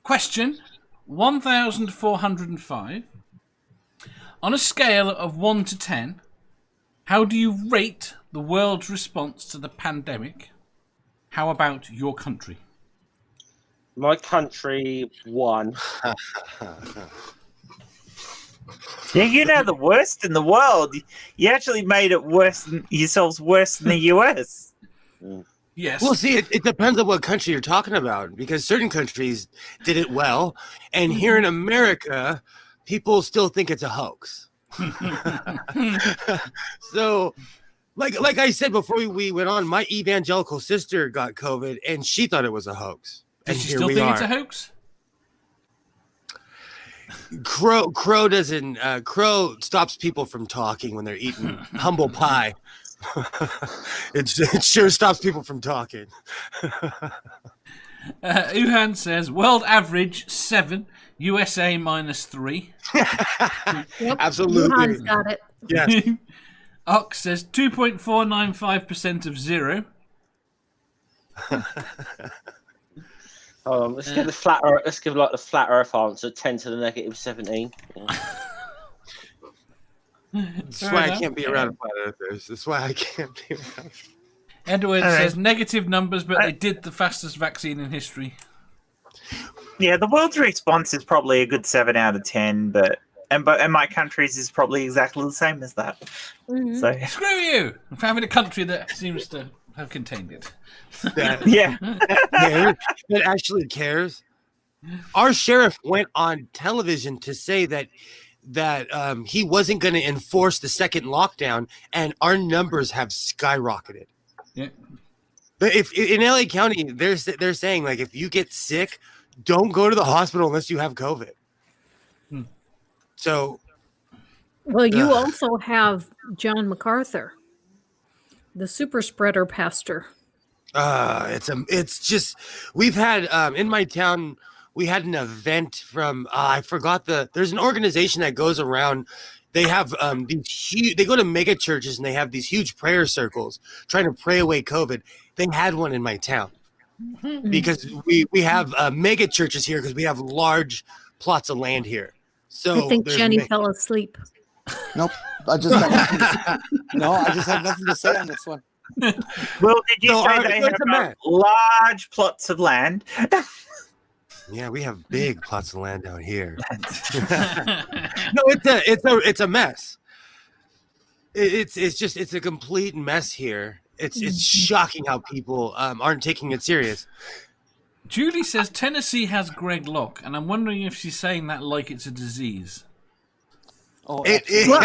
Question 1405. On a scale of 1 to 10, how do you rate the world's response to the pandemic? How about your country? My country, 1. Yeah, you know the worst in the world. You actually made it yourselves worse than the US. Yes. Well, see, it depends on what country you're talking about, because certain countries did it well, and here in America, people still think it's a hoax. So, like I said before we went on, my evangelical sister got COVID, and she thought it was a hoax. Does And she here still we think are. it's a hoax? Crow doesn't. Crow stops people from talking when they're eating humble pie. It sure stops people from talking. Uhan says world average 7, USA -3. Yep. Absolutely. Johan's got it. Yes. Ox says 2.495% of 0. Let's give the flat Earth. Let's give the flat Earth answer. 10 to the -17. That's why I can't be around flat earthers. That's why I can't be around. Edward says negative numbers, but they did the fastest vaccine in history. Yeah, the world's response is probably a good 7 out of 10, and my country's is probably exactly the same as that. Mm-hmm. So Screw you for having a country that seems to have contained it. That actually cares. Our sheriff went on television to say that he wasn't going to enforce the second lockdown, and our numbers have skyrocketed. Yeah. But if in LA County, they're saying, like, if you get sick, don't go to the hospital unless you have COVID. So, Well, you also have John MacArthur, the super spreader pastor. it's just, we've had in my town, we had an event from I forgot there's an organization that goes around. They have these huge, they go to mega churches and they have these huge prayer circles trying to pray away COVID. They had one in my town because we have mega churches here because we have large plots of land here. So I think Jenny fell asleep. Nope. I just have nothing to say on this one. Well, did you say they have large plots of land? Yeah, we have big plots of land out here. No, it's a mess. It's a complete mess here. It's shocking how people aren't taking it serious. Julie says Tennessee has Greg Locke, and I'm wondering if she's saying that like it's a disease. Oh, well,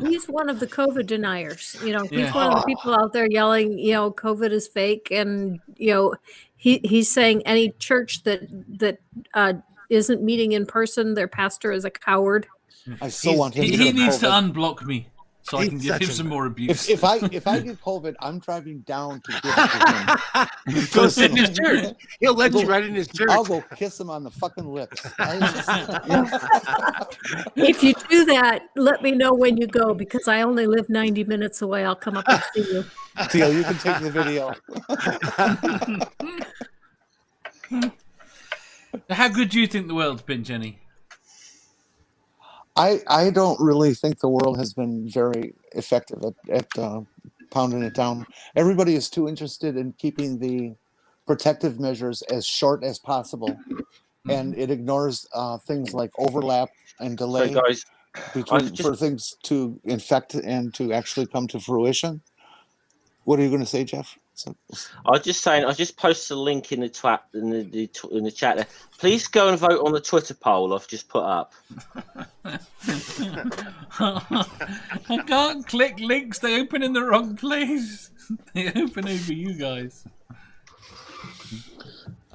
he's one of the COVID deniers. You know, he's one of the people out there yelling, you know, COVID is fake, and you know, he's saying any church that isn't meeting in person, their pastor is a coward. I still want him. He needs to unblock me so I can give him some more abuse. If I get COVID, I'm driving down to give it to him. Go sit in his church. He'll let you right in his church. I'll go kiss him on the fucking lips. If you do that, let me know when you go, because I only live 90 minutes away. I'll come up and see you. Deal, you can take the video. How good do you think the world's been, Jenny? I don't really think the world has been very effective at pounding it down. Everybody is too interested in keeping the protective measures as short as possible, and it ignores things like overlap and delay for things to infect and to actually come to fruition. What are you going to say, Jeff? I was just saying. I just posted a link in the in the chat there. Please go and vote on the Twitter poll I've just put up. I can't click links. They open in the wrong place. They open over you guys.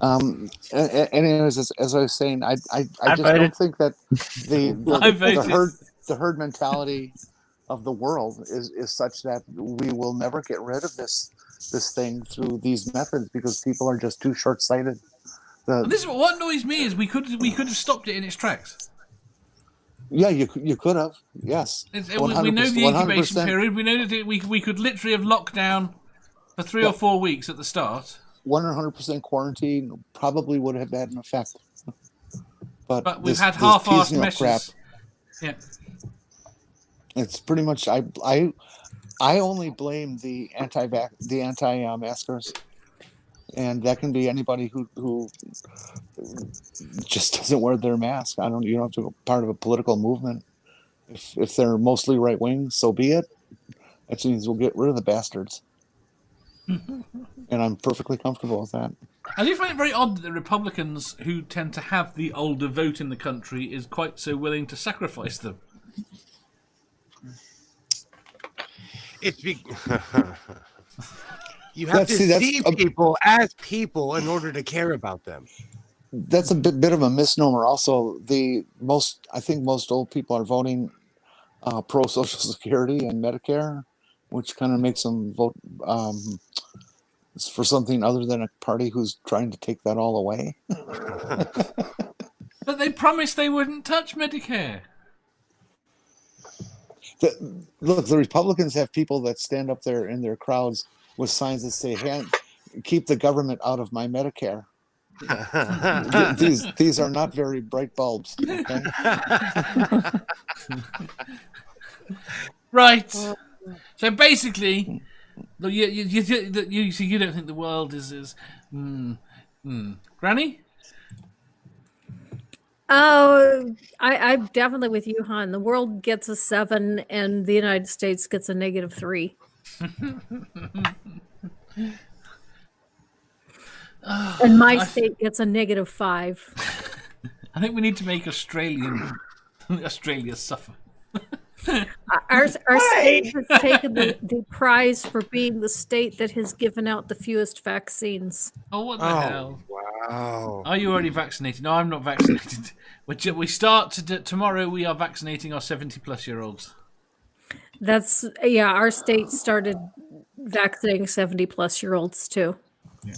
Anyways, as I was saying, I just don't think that the herd mentality of the world is such that we will never get rid of this thing through these methods, because people are just too short-sighted. This is what annoys me is we could have stopped it in its tracks. Yeah, you could have. Yes, we know the incubation period. We know that we could literally have locked down for 3 or 4 weeks at the start. 100% quarantine probably would have had an effect. But we've this had half-assed piecemeal measures. Yeah. It's pretty much I only blame the anti-maskers, and that can be anybody who just doesn't wear their mask. You don't have to be part of a political movement. If they're mostly right wing, so be it. That means we'll get rid of the bastards. And I'm perfectly comfortable with that. I do find it very odd that the Republicans, who tend to have the older vote in the country, is quite so willing to sacrifice them. It's you have to see people as people in order to care about them. That's a bit of a misnomer. Also, I think most old people are voting pro Social Security and Medicare, which kind of makes them vote for something other than a party who's trying to take that all away. But they promised they wouldn't touch Medicare. Look, the Republicans have people that stand up there in their crowds with signs that say, keep the government out of my Medicare. These are not very bright bulbs. Okay? Right. So basically, you don't think the world is Granny? Oh, I'm definitely with you, Han. The world gets a 7, and the United States gets a -3. And my state gets a -5. I think we need to make Australia suffer. Our state has taken the prize for being the state that has given out the fewest vaccines. Oh, what the hell? Wow. Are you already vaccinated? No, I'm not vaccinated. We start tomorrow. We are vaccinating our 70-plus-year-olds. Our state started vaccinating 70-plus-year-olds too. Yeah.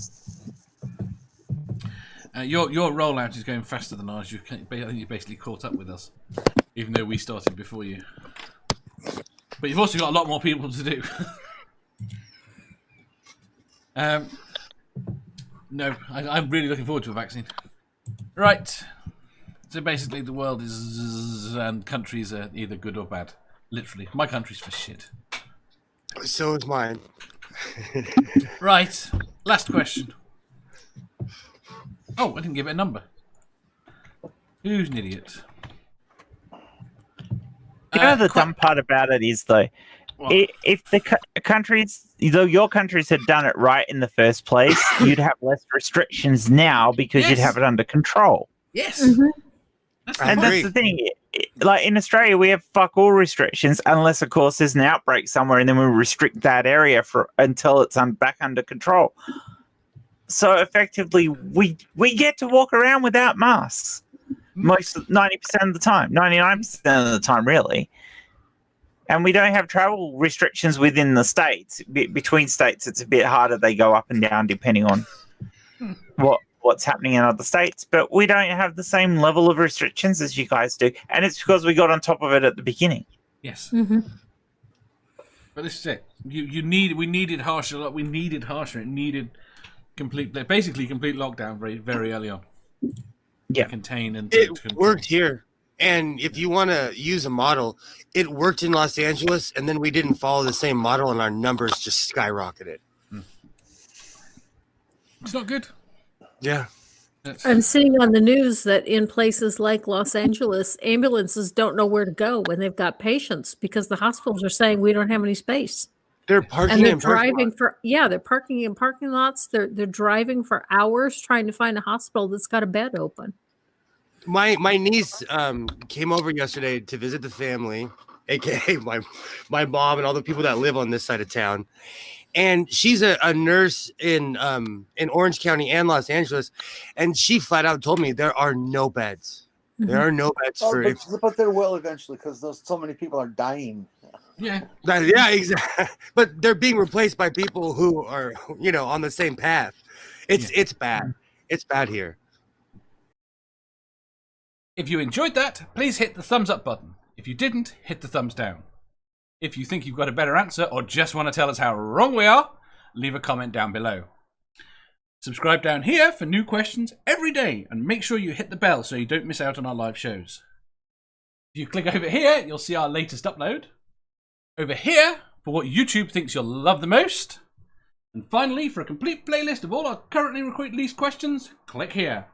Your rollout is going faster than ours. I think you basically caught up with us, even though we started before you. But you've also got a lot more people to do. No, I'm really looking forward to a vaccine. Right. So basically, the world is and countries are either good or bad. Literally, my country's for shit. So is mine. Right. Last question. Oh, I didn't give it a number. Who's an idiot? You know the dumb part about it is, though, if the countries, your countries had done it right in the first place, you'd have less restrictions now because you'd have it under control. Yes. Mm-hmm. That's the thing. Like in Australia, we have fuck all restrictions unless, of course, there's an outbreak somewhere, and then we restrict that area until it's back under control. So effectively, we get to walk around without masks. 90% of the time, 99% of the time, really. And we don't have travel restrictions within the states. Between states, it's a bit harder. They go up and down depending on what's happening in other states. But we don't have the same level of restrictions as you guys do. And it's because we got on top of it at the beginning. Yes. Mm-hmm. But this is it. We needed harsher. We needed harsher. It needed complete lockdown very early on. Yeah, contain and it worked here. And if you want to use a model, it worked in Los Angeles, and then we didn't follow the same model, and our numbers just skyrocketed. It's not good. Yeah. I'm seeing on the news that in places like Los Angeles, ambulances don't know where to go when they've got patients because the hospitals are saying we don't have any space. They're parking and they're in driving they're parking in parking lots. They're driving for hours trying to find a hospital that's got a bed open. My niece came over yesterday to visit the family, aka my mom and all the people that live on this side of town. And she's a nurse in Orange County and Los Angeles, and she flat out told me there are no beds. Mm-hmm. There are no beds but there will eventually because so many people are dying. Yeah. Yeah, exactly. But they're being replaced by people who are, on the same path. It's bad. It's bad here. If you enjoyed that, please hit the thumbs up button. If you didn't, hit the thumbs down. If you think you've got a better answer or just want to tell us how wrong we are, leave a comment down below. Subscribe down here for new questions every day, and make sure you hit the bell so you don't miss out on our live shows. If you click over here, you'll see our latest upload. Over here, for what YouTube thinks you'll love the most. And finally, for a complete playlist of all our currently released questions, click here.